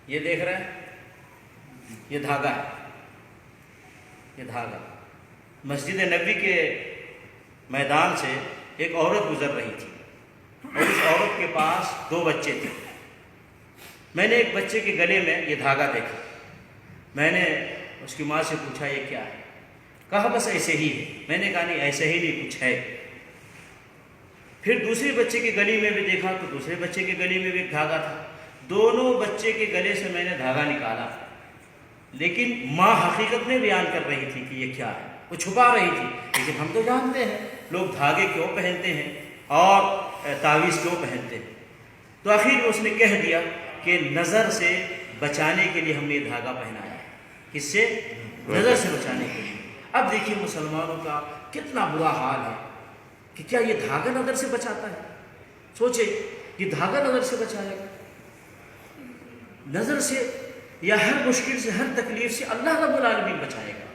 یہ دیکھ رہے ہیں، یہ دھاگا ہے، یہ دھاگا مسجد نبوی کے میدان سے ایک عورت گزر رہی تھی اور اس عورت کے پاس 2 بچے تھے۔ میں نے ایک بچے کے گلے میں یہ دھاگا دیکھا، میں نے اس کی ماں سے پوچھا یہ کیا ہے؟ کہا بس ایسے ہی ہے۔ میں نے کہا نہیں ایسے ہی نہیں، کچھ ہے۔ پھر دوسرے بچے کے گلے میں بھی دیکھا تو دوسرے بچے کے گلے میں بھی ایک دھاگا تھا۔ دونوں بچے کے گلے سے میں نے دھاگا نکالا، لیکن ماں حقیقت میں بیان کر رہی تھی کہ یہ کیا ہے، وہ چھپا رہی تھی۔ لیکن ہم تو جانتے ہیں لوگ دھاگے کیوں پہنتے ہیں اور تعویذ کیوں پہنتے ہیں۔ تو آخر میں اس نے کہہ دیا کہ نظر سے بچانے کے لیے ہم نے یہ دھاگا پہنایا ہے۔ کس سے؟ نظر سے بچانے کے لیے۔ اب دیکھیے مسلمانوں کا کتنا برا حال ہے کہ کیا یہ دھاگا نظر سے بچاتا ہے؟ سوچے، یہ دھاگا نظر سے بچائے گا؟ نظر سے یا ہر مشکل سے، ہر تکلیف سے اللہ رب العالمین بچائے گا،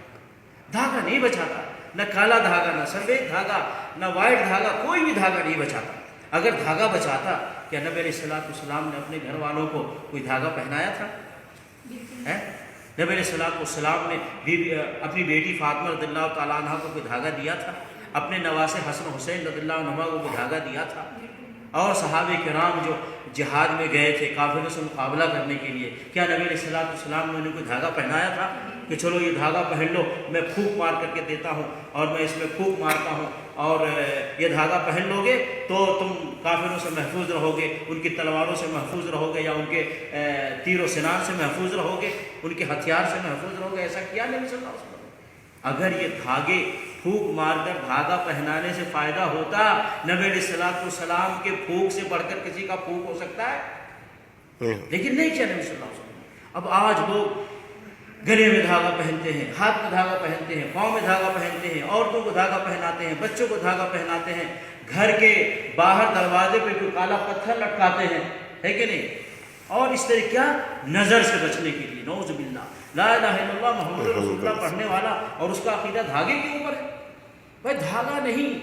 دھاگا نہیں بچاتا۔ نہ کالا دھاگا، نہ سفید دھاگا، نہ وائٹ دھاگا، کوئی بھی دھاگا نہیں بچاتا۔ اگر دھاگا بچاتا، کیا نبی علیہ السلام نے اپنے گھر والوں کو کوئی دھاگا پہنایا تھا؟ نبی علیہ السلام نے اپنی بیٹی فاطمہ رضی اللہ تعالیٰ عنہ کو کوئی دھاگا دیا تھا؟ اپنے نواسے حسن حسین رضی اللہ عنہ کو کوئی دھاگا دیا تھا؟ اور صحابہ کرام جو جہاد میں گئے تھے کافروں سے مقابلہ کرنے کے لیے، کیا نبی علیہ السلام نے انہیں کوئی دھاگا پہنایا تھا کہ چلو یہ دھاگا پہن لو، میں پھونک مار کر کے دیتا ہوں اور میں اس میں پھونک مارتا ہوں اور یہ دھاگا پہن لو گے تو تم کافروں سے محفوظ رہو گے، ان کی تلواروں سے محفوظ رہو گے، یا ان کے تیر و سنان سے محفوظ رہو گے، ان کے ہتھیار سے محفوظ رہو گے؟ ایسا کیا نبی صلی اللہ علیہ وسلم؟ اگر یہ دھاگے پھونک مار کر دھاگا پہنانے سے فائدہ ہوتا، نبی علیہ السلام کے پھونک سے بڑھ کر کسی کا پھونک ہو سکتا ہے؟ لیکن نہیں کیا نبی صلی اللہ علیہ وسلم۔ اب آج لوگ گلے میں دھاگا پہنتے ہیں، ہاتھ میں دھاگا پہنتے ہیں، پاؤں میں دھاگا پہنتے ہیں، عورتوں کو دھاگا پہناتے ہیں، بچوں کو دھاگا پہناتے ہیں، گھر کے باہر دروازے پہ کوئی کالا پتھر لٹکاتے ہیں، ہے کہ نہیں؟ اور اس طرح کیا؟ نظر سے بچنے کے لیے۔ نعوذ باللہ، لا الہ الا اللہ محمد رسول اللہ پڑھنے والا اور اس کا عقیدہ دھاگے کے اوپر ہے۔ بھائی دھاگا نہیں،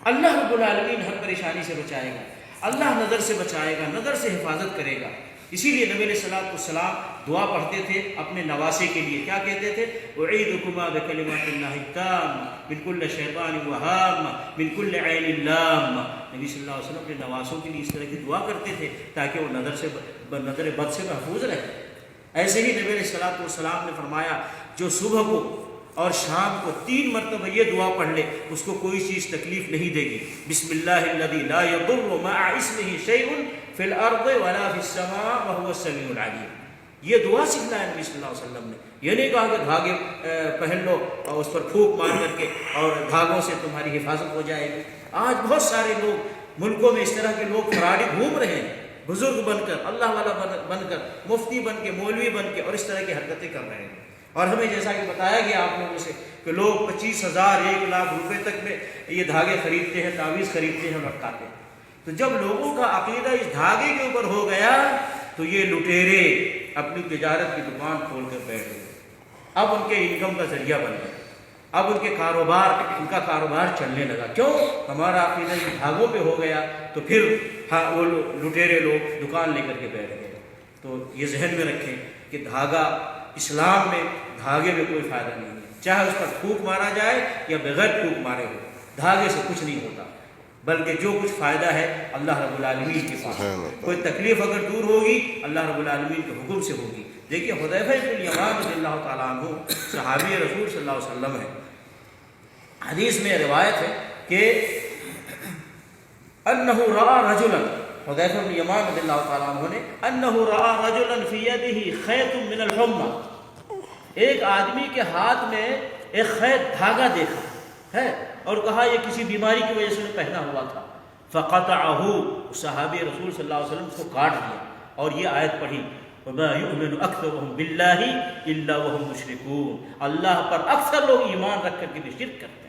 اللہ رب العالمین ہر پریشانی سے بچائے گا، اللہ نظر سے بچائے گا، نظر سے حفاظت کرے گا۔ اسی لیے نبی علیہ السلام دعا پڑھتے تھے اپنے نواسے کے لیے، کیا کہتے تھے؟ اعیذکما بکلمات اللہ التامۃ من کل شیطان وہامۃ من کل عین لامۃ۔ نبی صلی اللہ علیہ وسلم اپنے نواسوں کے لیے اس طرح کی دعا کرتے تھے تاکہ وہ نظر بد سے محفوظ رہے۔ ایسے ہی نبی علیہ السلام نے فرمایا جو صبح کو اور شام کو 3 مرتبہ یہ دعا پڑھ لے اس کو کوئی چیز تکلیف نہیں دے گی۔ بسم اللہ الذی لا یضر مع اسمہ شیء فی الارض ولا فی السماء وهو السمیع العلیم۔ یہ دعا سکھلایا نبی صلی اللہ علیہ وسلم نے۔ یہ نہیں کہا کہ دھاگے پہن لو اور اس پر پھونک مار کر کے اور دھاگوں سے تمہاری حفاظت ہو جائے گی۔ آج بہت سارے لوگ ملکوں میں اس طرح کے لوگ فراڈی گھوم رہے ہیں، بزرگ بن کر، اللہ والا بن کر، مفتی بن کے، مولوی بن کے، اور اس طرح کی حرکتیں کر رہے ہیں۔ اور ہمیں جیسا کہ بتایا گیا آپ لوگوں سے کہ لوگ 25,000 1 لاکھ روپے تک میں یہ دھاگے خریدتے ہیں، تعویذ خریدتے ہیں اور لٹکاتے ہیں۔ تو جب لوگوں کا عقیدہ اس دھاگے کے اوپر ہو گیا تو یہ لٹیرے اپنی تجارت کی دکان کھول کر بیٹھ گئے، اب ان کے انکم کا ذریعہ بن گئے، اب ان کا کاروبار چلنے لگا۔ کیوں؟ ہمارا عقیدہ اس دھاگوں پہ ہو گیا تو پھر وہ لٹیرے لوگ دکان لے کر کے بیٹھ گئے۔ تو یہ ذہن میں رکھیں کہ دھاگا، اسلام میں دھاگے میں کوئی فائدہ نہیں ہے، چاہے اس پر پھونک مارا جائے یا بغیر پھونک مارے ہو، دھاگے سے کچھ نہیں ہوتا، بلکہ جو کچھ فائدہ ہے اللہ رب العالمین کے پاس۔ کوئی تکلیف اگر دور ہوگی اللہ رب العالمین کے حکم سے ہوگی۔ دیکھیے حذیفہ بن الیمان رضی اللہ تعالیٰ عنہ صحابی رسول صلی اللہ علیہ وسلم ہے، حدیث میں روایت ہے کہ انہ رأى رجلا، حذیفہ بن الیمان رضی اللہ تعالیٰ عنہ نے انہ رأى رجلا فی یدہ خیط من الحمى، ایک آدمی کے ہاتھ میں ایک خیط دھاگا دیکھا ہے اور کہا یہ کسی بیماری کی وجہ سے انہیں پہنا ہوا تھا۔ فقطعہ، صحابی رسول صلی اللہ علیہ وسلم اس کو کاٹ دیا اور یہ آیت پڑھی وَمَا يُؤْمِنُ أَكْثَرُهُمْ بِاللَّهِ إِلَّا وَهُمْ مُشْرِكُونَ، اللہ پر اکثر لوگ ایمان رکھ کر کے بھی شرک کرتے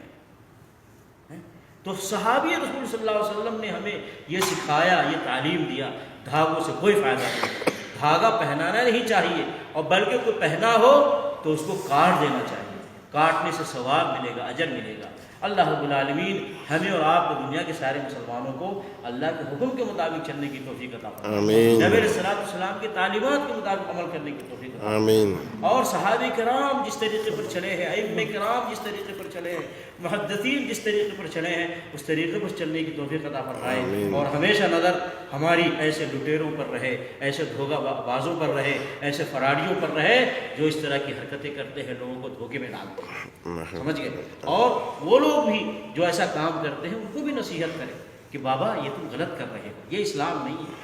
ہیں۔ تو صحابی رسول صلی اللہ علیہ وسلم نے ہمیں یہ سکھایا، یہ تعلیم دیا، دھاگوں سے کوئی فائدہ نہیں، دھاگا پہنانا نہیں چاہیے، اور بلکہ کوئی پہنا ہو تو اس کو کاٹ دینا چاہیے، کاٹنے سے ثواب ملے گا، اجر ملے گا۔ اللہ رب العالمین ہمیں اور آپ کو دنیا کے سارے مسلمانوں کو اللہ کے حکم کے مطابق چلنے کی توفیق عطا فرمائے، آمین، نبی علیہ السلام کی تعلیمات کے مطابق عمل کرنے کی توفیق عطا فرمائے، آمین، اور صحابہ کرام جس طریقے پر چلے ہیں، ائمہ کرام جس طریقے پر چلے ہیں، محدثین جس طریقے پر چلے ہیں، اس طریقے پر چلنے کی توفیق عطا فرمائے، اور ہمیشہ نظر ہماری ایسے لٹیروں پر رہے، ایسے دھوکہ بازوں پر رہے، ایسے فراڈیوں پر رہے جو اس طرح کی حرکتیں کرتے ہیں، لوگوں کو دھوکے میں ڈالتے ہیں، سمجھ گئے؟ اور وہ لوگ بھی جو ایسا کام کرتے ہیں ان کو بھی نصیحت کریں کہ بابا یہ تم غلط کر رہے ہو، یہ اسلام نہیں ہے،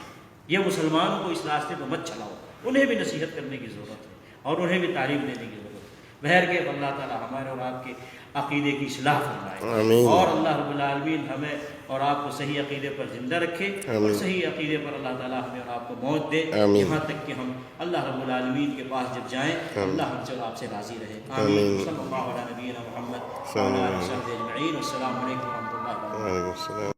یہ مسلمانوں کو اس راستے پہ مت چلاؤ، انہیں بھی نصیحت کرنے کی ضرورت ہے اور انہیں بھی تعلیم دینے کی ضرورت ہے۔ بہر کے اللہ تعالیٰ ہمارے اور آپ کے عقیدے کی اصلاح فرمائے، آمین، اور اللہ رب العالمین ہمیں اور آپ کو صحیح عقیدے پر زندہ رکھے، اور صحیح عقیدے پر اللہ تعالیٰ ہمیں اور آپ کو موت دے، آمین، یہاں تک کہ ہم اللہ رب العالمین کے پاس جب جائیں اللہ ہم سے اور آپ سے راضی رہے۔ آمین۔ آمین۔ صلی اللہ علیہ نبینا محمد وعلی آلہ وصحبہ اجمعین۔ السلام علیکم ورحمۃ اللہ وبرکاتہ۔ وعلیکم السلام۔